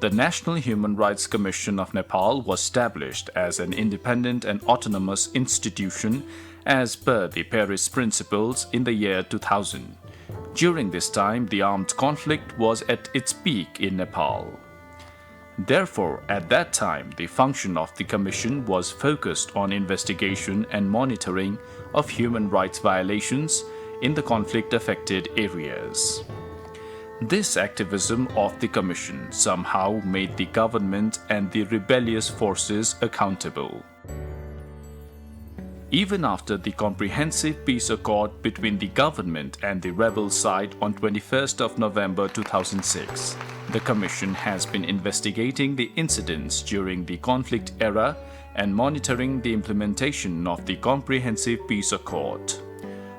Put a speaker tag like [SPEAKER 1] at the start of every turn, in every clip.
[SPEAKER 1] The National Human Rights Commission of Nepal was established as an independent and autonomous institution as per the Paris Principles in the year 2000. During this time, the armed conflict was at its peak in Nepal. Therefore, at that time, the function of the Commission was focused on investigation and monitoring of human rights violations in the conflict-affected areas. This activism of the Commission somehow made the government and the rebellious forces accountable. Even after the comprehensive peace accord between the government and the rebel side on 21st of November 2006, the Commission has been investigating the incidents during the conflict era and monitoring the implementation of the comprehensive peace accord.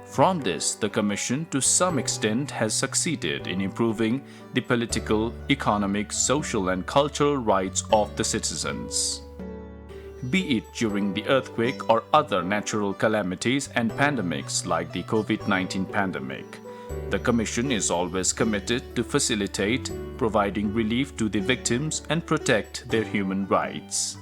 [SPEAKER 1] From this, the Commission to some extent has succeeded in improving the political, economic, social and cultural rights of the citizens. Be it during the earthquake or other natural calamities and pandemics like the COVID-19 pandemic, the Commission is always committed to facilitate providing relief to the victims and protect their human rights.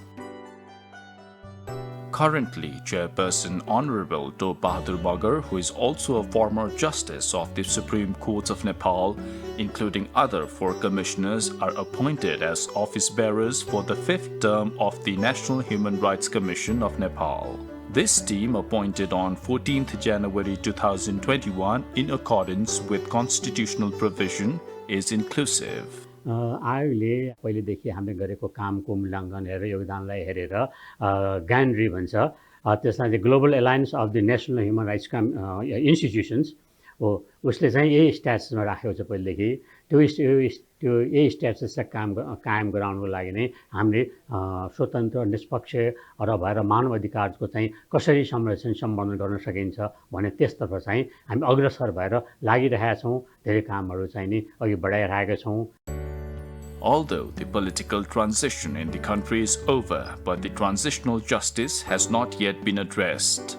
[SPEAKER 1] Currently, Chairperson Honorable Do Bahadur Bagar, who is also a former Justice of the Supreme Court of Nepal, including other 4 commissioners, are appointed as office bearers for the 5th term of the National Human Rights Commission of Nepal. This team, appointed on 14th January 2021 in accordance with constitutional provision, is inclusive.
[SPEAKER 2] आयोगले पहिलेदेखि हामीले गरेको कामको मूल्याङ्कन हेरेर योगदानलाई हेरेर ग्यान्ड्री भन्छ त्यसलाई चाहिँ global alliance of the national human rights institutions हो उसले चाहिँ यही स्ट्याटसमा राखेको छ पहिलेदेखि त्यो यही स्ट्याटसलाई कायम गराउनको लागि नै हामीले स्वतन्त्र निष्पक्ष र भएर मानव अधिकारको चाहिँ कसरी संरक्षण सम्बन्धन गर्न सकिन्छ भने त्यसतर्फ चाहिँ हामी अग्रसर भएर लागिरहेका छौँ धेरै कामहरू चाहिँ नि अघि बढाइरहेका छौँ.
[SPEAKER 1] Although the political transition in the country is over, but the transitional justice has not yet been addressed.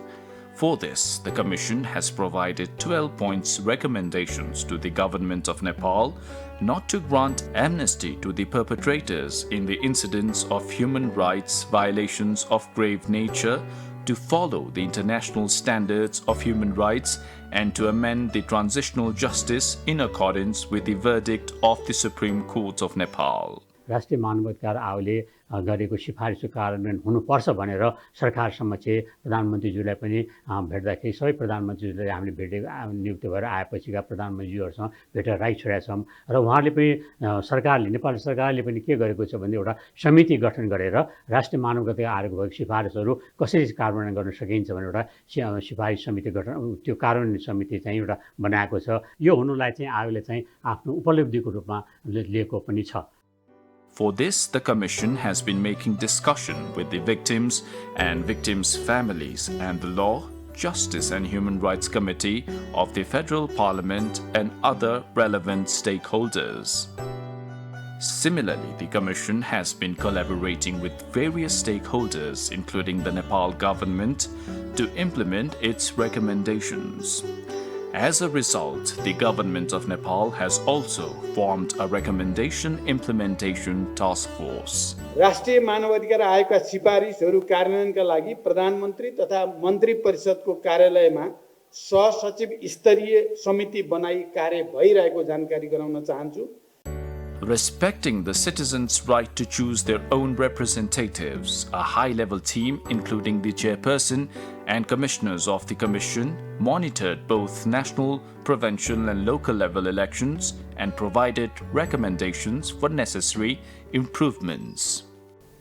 [SPEAKER 1] For this, the Commission has provided 12 points recommendations to the government of Nepal not to grant amnesty to the perpetrators in the incidents of human rights violations of grave nature, to follow the international standards of human rights, and to amend the transitional justice in accordance with the verdict of the Supreme Court of Nepal.
[SPEAKER 2] राष्ट्रिय मानवाधिकार आयोगले गरेको सिफारिसको कार्यान्वयन हुनुपर्छ भनेर सरकार समक्ष प्रधानमन्त्रीज्यूलाई पनि भेट्दाखेरि सबै प्रधानमन्त्रीज्यूले हामीले भेटेको नियुक्त भएर आएपछिका प्रधानमन्त्रीज्यूहरूसँग भेटेर राखिसकेका छौँ र उहाँहरूले पनि सरकारले नेपाल सरकारले पनि के गरेको छ भने एउटा समिति गठन गरेर राष्ट्रिय मानवाधिकार आयोगको भएको सिफारिसहरू कसरी कार्यान्वयन गर्न सकिन्छ भनेर एउटा सिफारिस समिति गठन त्यो कार्यान्वयन समिति चाहिँ एउटा बनाएको छ. यो हुनुलाई चाहिँ आयोगले चाहिँ आफ्नो उपलब्धिको रूपमा लिएको पनि छ.
[SPEAKER 1] For this, the Commission has been making discussion with the victims and victims' families and the Law, Justice and Human Rights Committee of the Federal Parliament and other relevant stakeholders. Similarly, the Commission has been collaborating with various stakeholders, including the Nepal government, to implement its recommendations. As a result, the government of Nepal has also formed a recommendation implementation task force.
[SPEAKER 3] राष्ट्रिय मानवाधिकार आयोगका सिफारिसहरू कार्यान्वयनका लागि प्रधानमन्त्री तथा मन्त्री परिषदको कार्यालयमा सहसचिव स्तरीय समिति बनाई कार्य भइरहेको जानकारी गराउन चाहन्छु.
[SPEAKER 1] Respecting the citizens' right to choose their own representatives, a high-level team, including the chairperson and commissioners of the Commission, monitored both national, provincial and local-level elections and provided recommendations for necessary improvements.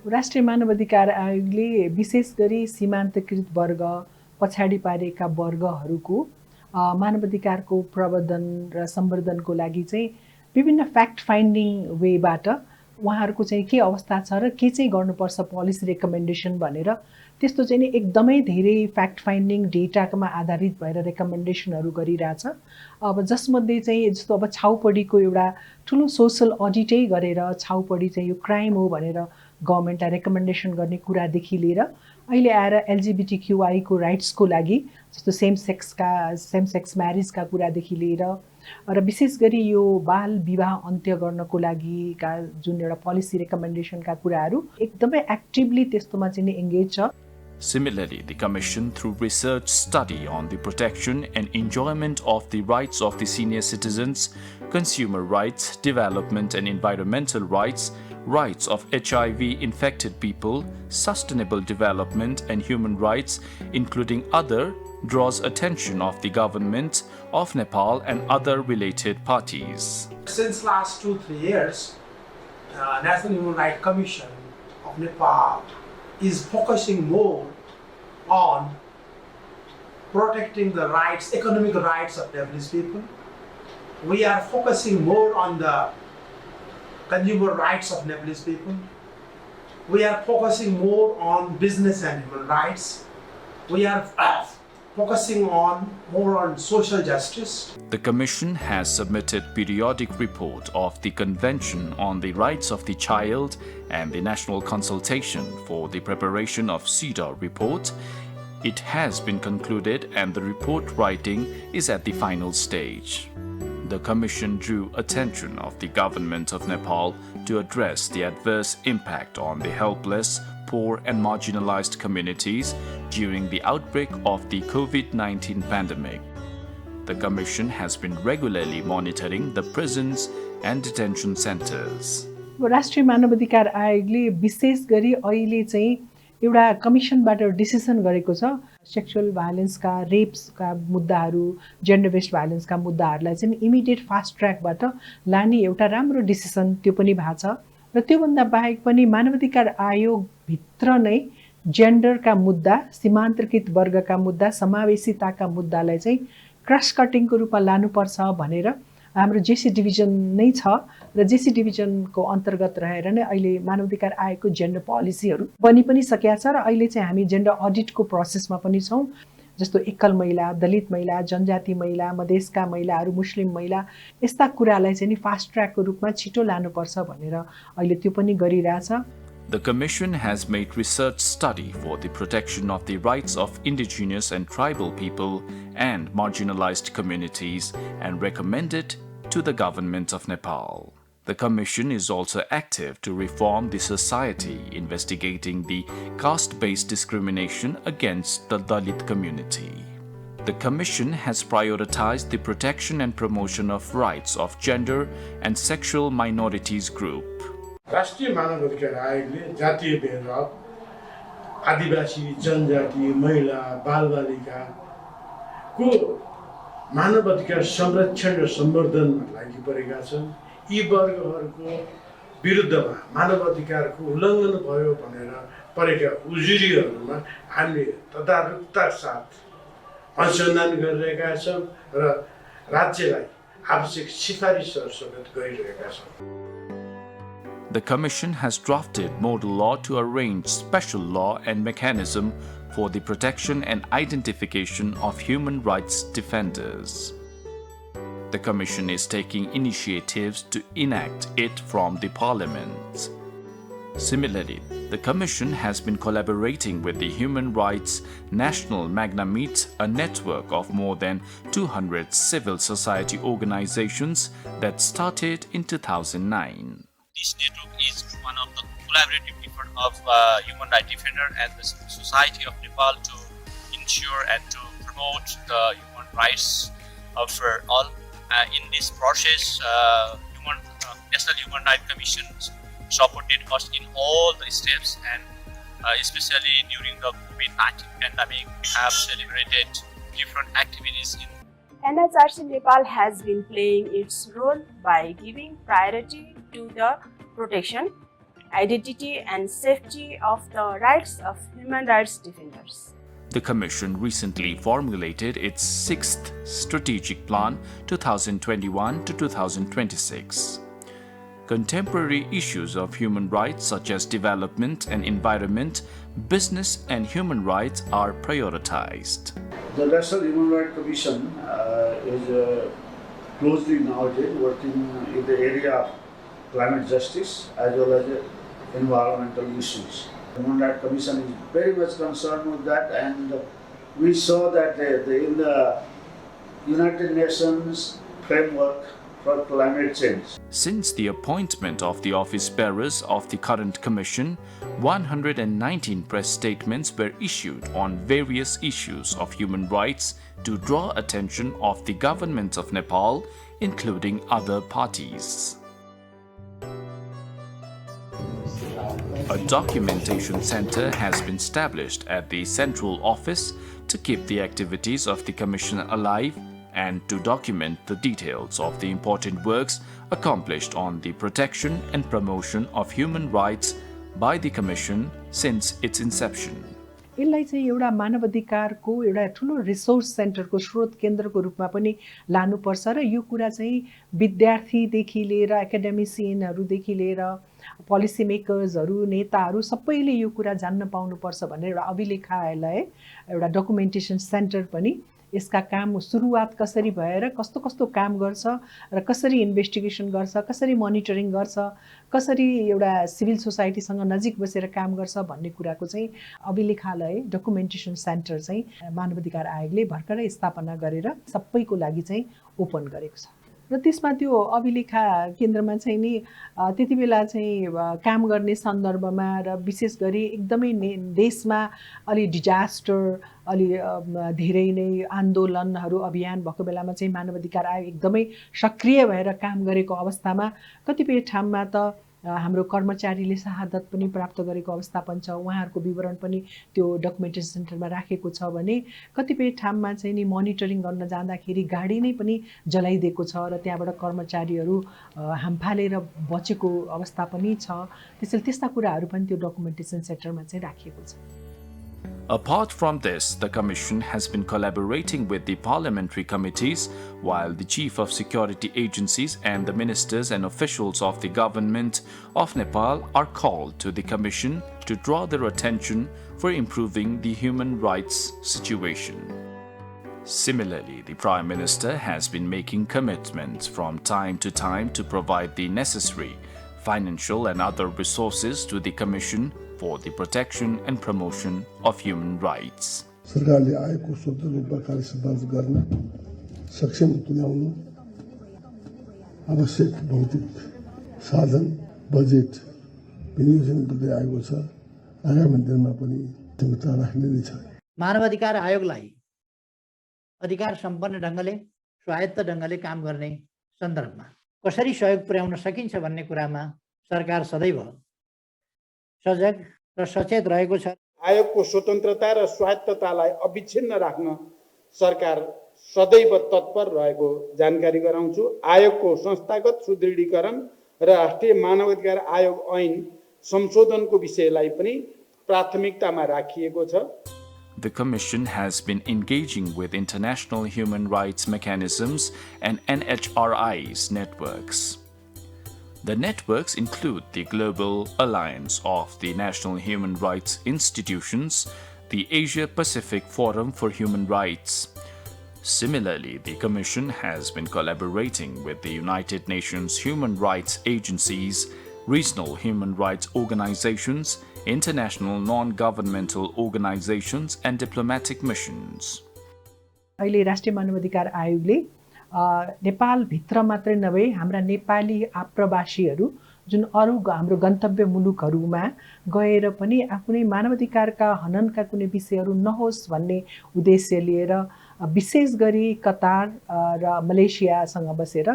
[SPEAKER 4] राष्ट्रिय मानवाधिकार आयोगले विशेष गरी सीमान्तकृत वर्ग, पछाडि पारेका वर्गहरूको मानवाधिकारको प्रवर्धन र सम्वर्धनको लागि चाहिँ विभिन्न फ्याक्ट फाइन्डिङ वेबाट उहाँहरूको चाहिँ के अवस्था छ र के चाहिँ गर्नुपर्छ पोलिसी रेकमेन्डेसन भनेर त्यस्तो चाहिँ नि एकदमै धेरै फ्याक्ट फाइन्डिङ डेटामा आधारित भएर रेकमेन्डेसनहरू गरिरहेछ. अब जसमध्ये चाहिँ जस्तो अब छाउपडीको एउटा ठुलो सोशल अडिटै गरेर छाउपडी चाहिँ यो क्राइम हो भनेर गभर्नमेन्टलाई रेकमेन्डेसन गर्ने कुरादेखि लिएर अहिले आएर एलजीबीटीक्यूआई को राइट्सको लागि जस्तो सेम सेक्स म्यारेजका कुरादेखि लिएर र विशेष गरी यो बाल विवाह अन्त्य गर्नको लागिका जुन एउटा पोलिसी रेकमेन्डेसनका कुराहरू एकदमै एक्टिभली त्यस्तोमा चाहिँ नि एङ्गेज छ।
[SPEAKER 1] Similarly, the Commission, through research study on the protection and enjoyment of the rights of the senior citizens, consumer rights, development and environmental rights, rights of HIV-infected people, sustainable development and human rights, including other, draws attention of the government of Nepal and other related parties.
[SPEAKER 5] Since last 2-3 years, National Human Rights Commission of Nepal is focusing more on protecting the rights, economic rights of Nepalese people. We are focusing more on the consumer rights of Nepalese people. We are focusing more on business and human rights. We are focusing more on social justice.
[SPEAKER 1] The Commission has submitted periodic report of the Convention on the Rights of the Child and the National Consultation for the preparation of CEDAW report. It has been concluded and the report writing is at the final stage. The Commission drew attention of the government of Nepal to address the adverse impact on the helpless, poor and marginalized communities during the outbreak of the COVID-19 pandemic. The Commission has been regularly monitoring the prisons and detention centers.
[SPEAKER 4] राष्ट्रिय मानवाधिकार आयोगले विशेष गरी अहिले चाहिँ एउटा कमिसनबाट decision गरेको छ sexual भायोलेन्सका रेप्सका मुद्दाहरू जेन्डर बेस्ड भायोलेन्सका मुद्दाहरूलाई चाहिँ इमिडिएट फास्ट ट्र्याकबाट लाने एउटा राम्रो डिसिसन त्यो पनि भएको छ र त्योभन्दा बाहेक पनि मानवाधिकार आयोगभित्र नै जेन्डरका मुद्दा सीमान्तकृत वर्गका मुद्दा समावेशिताका मुद्दालाई चाहिँ क्रस कटिङको रूपमा लानुपर्छ भनेर हाम्रो जेसी डिभिजन नै छ र जेसी डिभिजनको अन्तर्गत रहेर नै अहिले मानवाधिकार आयोगको जेन्डर पोलिसीहरू बनि पनि सकेका छ र अहिले चाहिँ हामी जेन्डर अडिटको प्रोसेसमा पनि छौँ जस्तो एकल महिला दलित महिला जनजाति महिला मधेसका महिलाहरू मुस्लिम महिला यस्ता कुरालाई चाहिँ नि फास्ट ट्र्याकको रूपमा छिटो लानुपर्छ भनेर अहिले त्यो पनि गरिरहेछ।
[SPEAKER 1] The Commission has made research study for the protection of the rights of indigenous and tribal people and marginalized communities and recommended to the government of Nepal. The Commission is also active to reform the society, investigating the caste-based discrimination against the Dalit community. The Commission has prioritized the protection and promotion of rights of gender and sexual minorities group.
[SPEAKER 6] राष्ट्रिय मानवाधिकार आयोगले जातीय भेदभाव आदिवासी जनजाति महिला बालबालिकाको मानवाधिकार संरक्षण र सम्वर्धनमा लागि परेका छन्। यी वर्गहरूको विरुद्धमा मानवाधिकारको उल्लङ्घन भयो भनेर परेका उजुरीहरूमा हामीले तदारुकताका साथ अनुसन्धान गरिरहेका छौँ र राज्यलाई आवश्यक सिफारिसहरू समेत गरिरहेका छौँ।
[SPEAKER 1] The Commission has drafted model law to arrange special law and mechanism for the protection and identification of human rights defenders. The Commission is taking initiatives to enact it from the Parliament. Similarly, the Commission has been collaborating with the Human Rights National Magna-Meet, a network of more than 200 civil society organizations that started in 2009.
[SPEAKER 7] This network is one of the collaborative effort of human rights defender and the society of Nepal to ensure and to promote the human rights for all. In this process, National Human Rights Commission supported us in all the steps, and especially during the COVID-19 pandemic, we have celebrated different activities in.
[SPEAKER 8] NHRC Nepal has been playing its role by giving priority to the protection, identity and safety of the rights of human rights defenders.
[SPEAKER 1] The Commission recently formulated its 6th Strategic Plan 2021 to 2026. Contemporary issues of human rights such as development and environment, business and human rights are prioritized.
[SPEAKER 9] The National Human Rights Commission is closely nowadays working in the area of climate justice as well as environmental issues. The Human Rights Commission is very much concerned with that, and we saw that in the United Nations framework for climate change.
[SPEAKER 1] Since the appointment of the office bearers of the current commission, 119 press statements were issued on various issues of human rights to draw attention of the government of Nepal, including other parties. A documentation center has been established at the central office to keep the activities of the Commission alive and to document the details of the important works accomplished on the protection and promotion of human rights by the Commission since its inception.
[SPEAKER 4] यसलाई चाहिँ एउटा मानवाधिकारको एउटा ठुलो resource सेन्टरको स्रोत केन्द्रको रूपमा पनि लानुपर्छ र यो कुरा चाहिँ विद्यार्थीदेखि लिएर एकाडेमिसियनहरूदेखि लिएर पोलिसी मेकर्सहरू नेताहरू सबैले यो कुरा जान्न पाउनुपर्छ भनेर एउटा अभिलेखालय एउटा डकुमेन्टेसन सेन्टर पनि यसका काम सुरुवात कसरी भएर कस्तो कस्तो काम गर्छ र कसरी इन्भेस्टिगेसन गर्छ कसरी मोनिटरिङ गर्छ कसरी एउटा सिभिल सोसाइटीसँग नजिक बसेर काम गर्छ भन्ने कुराको चाहिँ अभिलेखालय डकुमेन्टेसन सेन्टर चाहिँ मानवाधिकार आयोगले भर्खरै स्थापना गरेर सबैको लागि चाहिँ ओपन गरेको छ र त्यसमा त्यो अभिलेखा केन्द्रमा चाहिँ नि त्यति बेला चाहिँ काम गर्ने सन्दर्भमा र विशेष गरी एकदमै देशमा अलि डिजास्टर अलि धेरै नै आन्दोलनहरू अभियान भएको बेलामा चाहिँ मानवाधिकार आयोग एकदमै सक्रिय भएर काम गरेको अवस्थामा कतिपय ठाउँमा त हाम्रो कर्मचारीले शहादत पनि प्राप्त गरेको अवस्था पनि छ उहाँहरूको विवरण पनि त्यो डकुमेन्टेसन सेन्टरमा राखेको छ भने कतिपय ठाउँमा चाहिँ नि मोनिटरिङ गर्न जाँदाखेरि गाडी नै पनि जलाइदिएको छ र त्यहाँबाट कर्मचारीहरू हामफालेर बचेको अवस्था पनि छ त्यसैले त्यस्ता कुराहरू पनि त्यो डकुमेन्टेसन सेन्टरमा चाहिँ राखिएको छ
[SPEAKER 1] Apart from this, the Commission has been collaborating with the parliamentary committees, while the chief of security agencies and the ministers and officials of the government of Nepal are called to the Commission to draw their attention for improving the human rights situation. Similarly, the Prime Minister has been making commitments from time to time to provide the necessary financial and other resources to the Commission for the protection and promotion of human rights.
[SPEAKER 10] सरकारले आयोगको स्वतन्त्र रूपमा कार्य सम्पादन गर्न सक्षम तुल्याउनु आवश्यक भौतिक साधन बजेट विनियोजन गर्दै आएको छ आगामी दिनमा पनि क्षमता राख्ने नै छ
[SPEAKER 11] मानवाधिकार आयोगलाई अधिकार सम्पन्न ढङ्गले स्वायत्त ढङ्गले काम गर्ने सन्दर्भमा कसरी सहयोग पुर्याउन सकिन्छ भन्ने कुरामा सरकार सदैव सजग र सचेत रहेको छ
[SPEAKER 3] आयोगको स्वतन्त्रता र स्वायत्ततालाई अविच्छिन्न राख्न सरकार सदैव तत्पर रहेको जानकारी गराउँछु आयोगको संस्थागत सुदृढीकरण र राष्ट्रिय मानवाधिकार आयोग ऐन संशोधनको विषयलाई पनि प्राथमिकतामा राखिएको छ
[SPEAKER 1] The Commission has been engaging with international human rights mechanisms and NHRI's networks. The networks include the Global Alliance of the National Human Rights Institutions, the Asia-Pacific Forum for Human Rights. Similarly, the Commission has been collaborating with the United Nations Human Rights Agencies, regional human rights organizations, international non-governmental organizations, and diplomatic missions.
[SPEAKER 4] अहिले राष्ट्रिय मानवाधिकार आयोगले नेपाल भित्र मात्रै नभए हाम्रा नेपाली आप्रवासीहरू जुन अरु हाम्रो गन्तव्य मुलुकहरुमा गएर पनि आफ्नै मानवाधिकारका हननका कुनै विषयहरू नहोस् भन्ने उद्देश्य लिएर विशेष गरी कतार र मलेसियासँग बसेर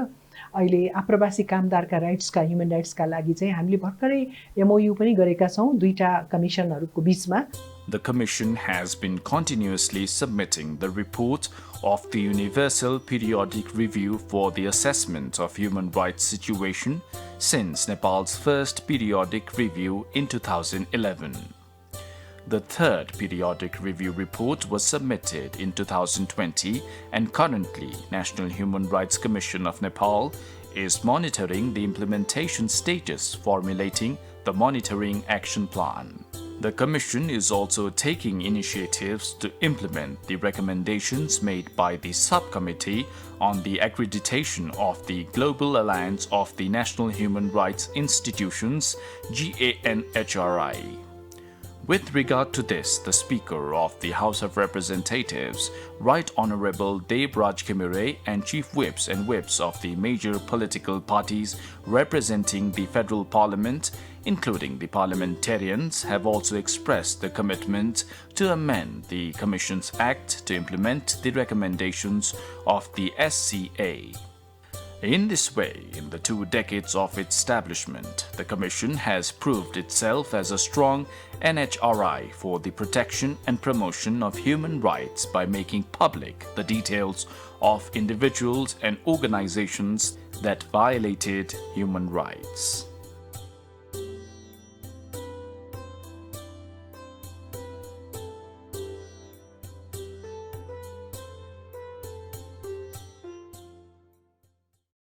[SPEAKER 4] अहिले आप्रवासी कामदारका राइट्सका ह्युमन राइट्सका लागि चाहिँ हामीले भर्खरै एमओयू पनि गरेका छौं दुईटा कमिसनहरुको बीचमा.
[SPEAKER 1] The Commission has been continuously submitting the report of the Universal Periodic Review for the assessment of human rights situation since Nepal's first periodic review in 2011. The third periodic review report was submitted in 2020, and currently National Human Rights Commission of Nepal is monitoring the implementation status, formulating the monitoring action plan. The Commission is also taking initiatives to implement the recommendations made by the subcommittee on the accreditation of the Global Alliance of the National Human Rights Institutions, GANHRI. With regard to this, the Speaker of the House of Representatives, Right Honorable Deb Raj Khemere, and Chief Whips and Whips of the major political parties representing the Federal Parliament, including the parliamentarians, have also expressed the commitment to amend the Commission's Act to implement the recommendations of the SCA. In this way, in the 2 decades of its establishment, the Commission has proved itself as a strong NHRI for the protection and promotion of human rights by making public the details of individuals and organizations that violated human rights.